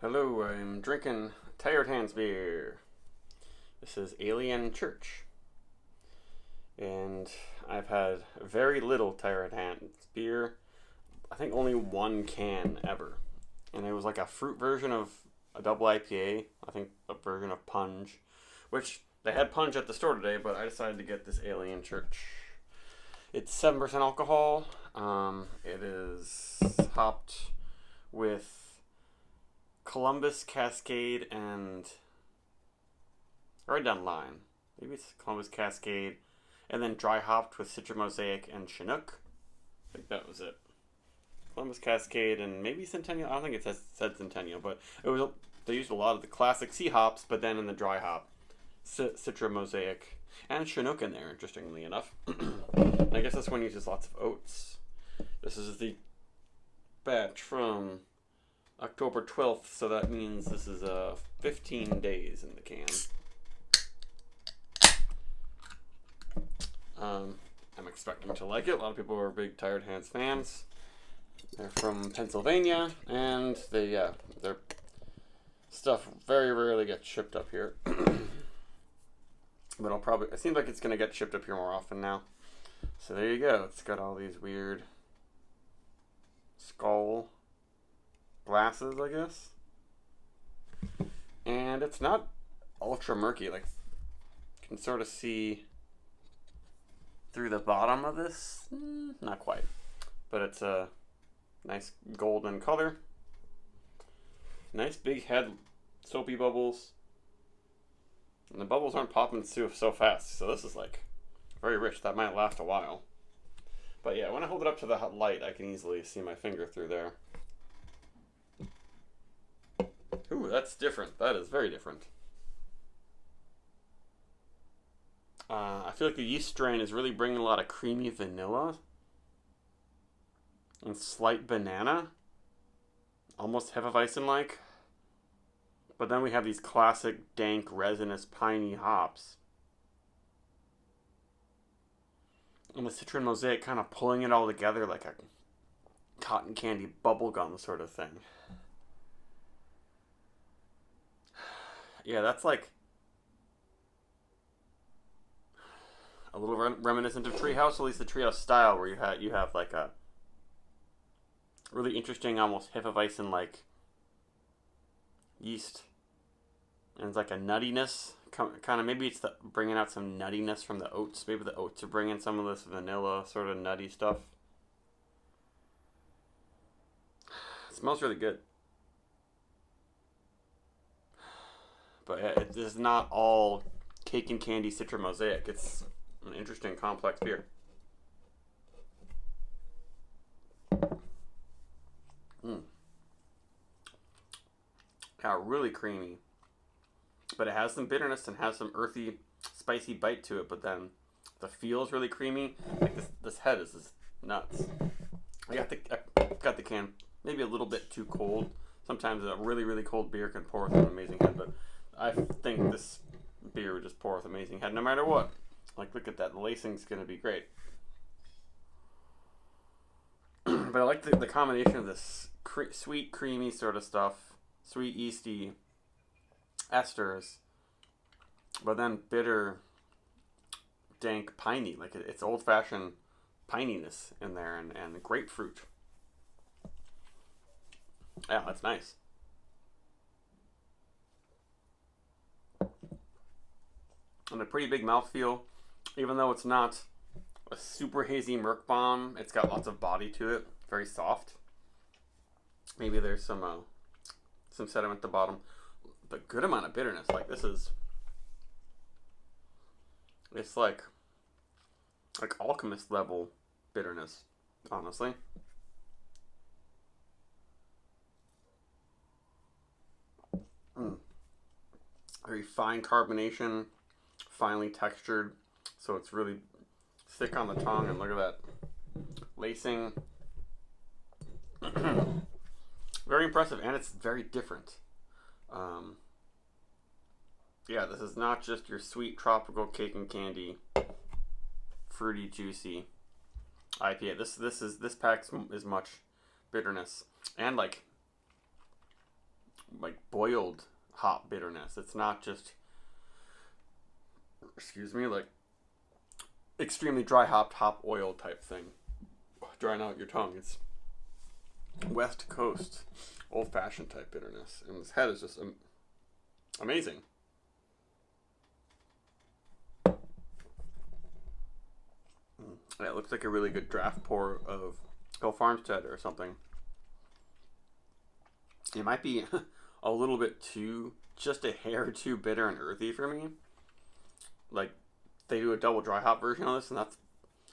Hello, I'm drinking Tired Hands beer. This is Alien Church. And I've had very little Tired Hands beer. I think only one can ever. And it was like a fruit version of a double IPA. I think a version of Punch. Which they had Punch at the store today, but I decided to get this Alien Church. It's 7% alcohol. It is hopped with Columbus, Cascade, and right down the line. Maybe it's Columbus, Cascade, and then dry hopped with Citra Mosaic and Chinook. I think that was it. Columbus, Cascade, and maybe Centennial. I don't think it said Centennial, but it was. They used a lot of the classic C hops, but then in the dry hop, Citra Mosaic and Chinook in there. Interestingly enough, I guess this one uses lots of oats. This is the batch from October 12th, so that means this is 15 days in the can. I'm expecting to like it. A lot of people are big Tired Hands fans. They're from Pennsylvania, and their stuff very rarely gets shipped up here. But it seems like it's going to get shipped up here more often now. So there you go. It's got all these weird skull glasses, I guess. And it's not ultra murky. Like, you can sort of see through the bottom of this. Not quite. But it's a nice golden color. Nice big head, soapy bubbles. And the bubbles aren't popping so fast. So this is like very rich. That might last a while. But yeah, when I hold it up to the light, I can easily see my finger through there. Ooh, that's different. That is very different. I feel like the yeast strain is really bringing a lot of creamy vanilla and slight banana, almost Hefeweizen-like. But then we have these classic dank, resinous, piney hops. And the Citra Mosaic kind of pulling it all together like a cotton candy bubblegum sort of thing. Yeah, that's like a little reminiscent of Treehouse, at least the Treehouse style, where you have like a really interesting, almost Hefeweizen-like yeast, and it's like a nuttiness, kind of. Maybe it's bringing out some nuttiness from the oats. Maybe the oats are bringing some of this vanilla sort of nutty stuff. It smells really good. But it is not all cake and candy Citra Mosaic. It's an interesting, complex beer. Yeah, really creamy. But it has some bitterness and has some earthy, spicy bite to it. But then the feel is really creamy. Like this head is just nuts. I got the can maybe a little bit too cold. Sometimes a really, really cold beer can pour with an amazing head, but I think this beer would just pour with amazing head no matter what. Like, look at that. The lacing's going to be great. But I like the combination of this sweet, creamy sort of stuff, sweet, yeasty esters, but then bitter, dank, piney. Like, it's old-fashioned pininess in there, and grapefruit. Yeah, that's nice. And a pretty big mouthfeel, even though it's not a super hazy Merc bomb. It's got lots of body to it, very soft. Maybe there's some sediment at the bottom, but good amount of bitterness. Like, it's like alchemist level bitterness, honestly. Very fine carbonation, finely textured, so it's really thick on the tongue. And look at that lacing. Very impressive, and it's very different. Yeah, this is not just your sweet tropical cake and candy, fruity, juicy IPA. This pack is much bitterness and like boiled hop bitterness. It's not just, like extremely dry hopped hop oil type thing. Drying out your tongue. It's West Coast old fashioned type bitterness. And this head is just amazing. Yeah, it looks like a really good draft pour of Hill Farmstead or something. It might be a little bit just a hair too bitter and earthy for me. Like, they do a double dry hop version of this, and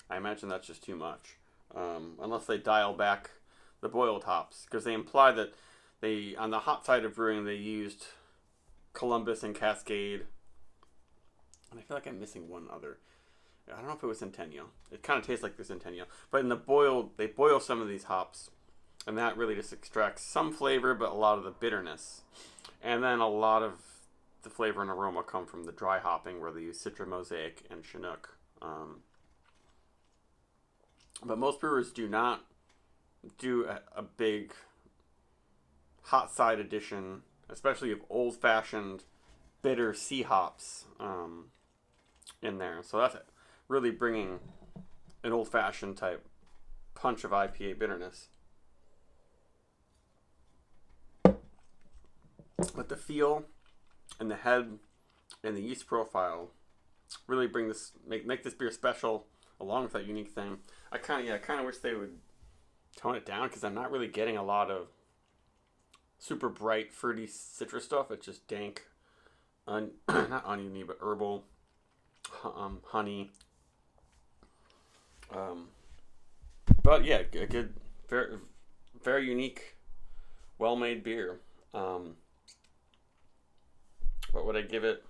I imagine that's just too much. Unless they dial back the boiled hops, because they imply that on the hop side of brewing, they used Columbus and Cascade, and I feel like I'm missing one other. I don't know if it was Centennial. It kind of tastes like the Centennial, but in they boil some of these hops, and that really just extracts some flavor, but a lot of the bitterness, and then a lot of the flavor and aroma come from the dry hopping, where they use Citra Mosaic and Chinook. But most brewers do not do a big hot side addition, especially of old-fashioned bitter C hops in there. So that's really bringing an old-fashioned type punch of IPA bitterness. But the feel and the head and the yeast profile really make this beer special, along with that unique thing. I kind of wish they would tone it down, because I'm not really getting a lot of super bright fruity citrus stuff. It's just dank, not oniony, but herbal, honey. But yeah, a good, very, very unique, well-made beer. What would I give it?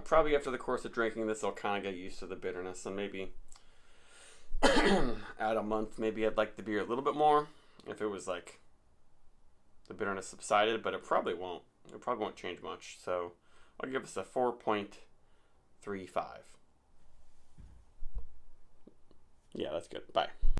Probably after the course of drinking this, I'll kind of get used to the bitterness, and maybe add a month, maybe I'd like the beer a little bit more if it was like the bitterness subsided, but it probably won't. It probably won't change much. So I'll give this a 4.35. Yeah, that's good. Bye.